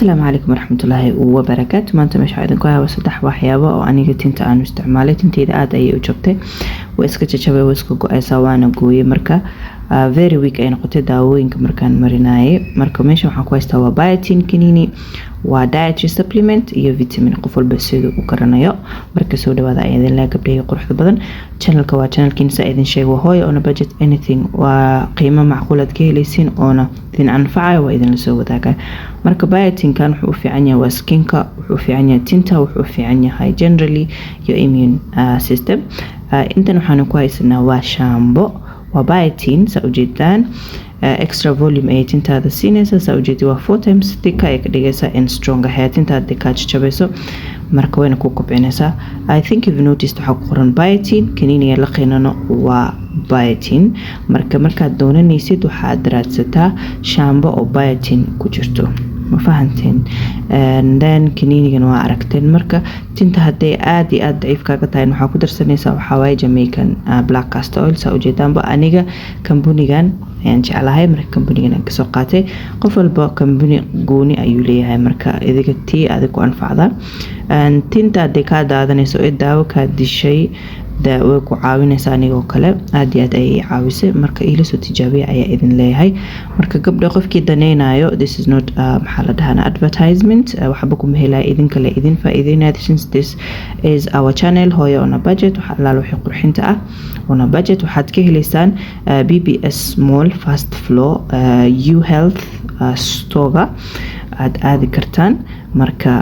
السلام عليكم ورحمة الله وبركاته. maanta meesha idin ku hayo saddex waxyaabo oo aniga tinta aan isticmaalay tintayda aad ayay u jabtay way iska jajabay way iska go'aysaa waana gooyay marka very weak ay noqotay daawooyinka markaan marinayay marka meesha waxaan ku haystaa waa biotin kiniini waa dietary supplement iyo vitamin qof walba sidoo u garanayo marka soo dhawaada ayadin la gabdhahay quruxda badan channelka waa channelkiina sa idin sheego hooyo on a budget anything waa qiimo macquul ah ka helaysiin oona idin anfacayo waa idin la soo wadaagaa marka biotin kan wuxuu u fiican yahay skinka wuxuu u fiican yahay tinta wuxuu u fiican yahay generally your immune system intan waxaan ku haysanaa waa shaambo waa biotin sa ujeedaan extra volume ay tintaada siinaysa sa ujeedii waa 4 times thicker ay ka dhigaysaa and stronger hair tintaada ka jabayso marka wayna ku kobcinaysaa I think you've noticed waxa ku qoran biotin kaniiniga la qeynano waa biotin markaad doonanaysid waxaad raadsataa shaambo oo biotin ku jirto ma fahanteen and then kaniinigan waa aragteen marka tinta haday aad iyo aad daciif kaga tahay waxa ku darsanaysaa waxa way Jamaican black castor oil sa ujeedaanba aniga company-gan ayaan jeclahay marka company-gan aan ka soo qaatay qof walba company gooni ayuu leeyahay marka idiga tii aad ku anfacda and tinta haday ka daadanayso ee daawo ka dishay daawo ku caawinaysa anigoo kale aad iyo aad ay caawisay marka ila soo tijaabiya ayaa idin leeyahay marka gabdho qofkii daneynayo this is not maxaa la dhahaa advertisement waxba ku mehelay idin kale idin faa'iideynaa since this is our channel hooyo on a budget waxa la wixii qurxinta ah on a budget waxaad ka helaysaan BBS Mall Fast Flow U Health store aad kartaan marka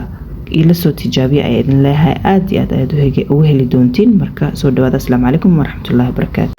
ila soo tijaabiya ay idin leeyahay aad iyo aad u heli doontiin marka soo dhawaada. Assalaamu calaykum waraxmatullaahi wabarakaatuh.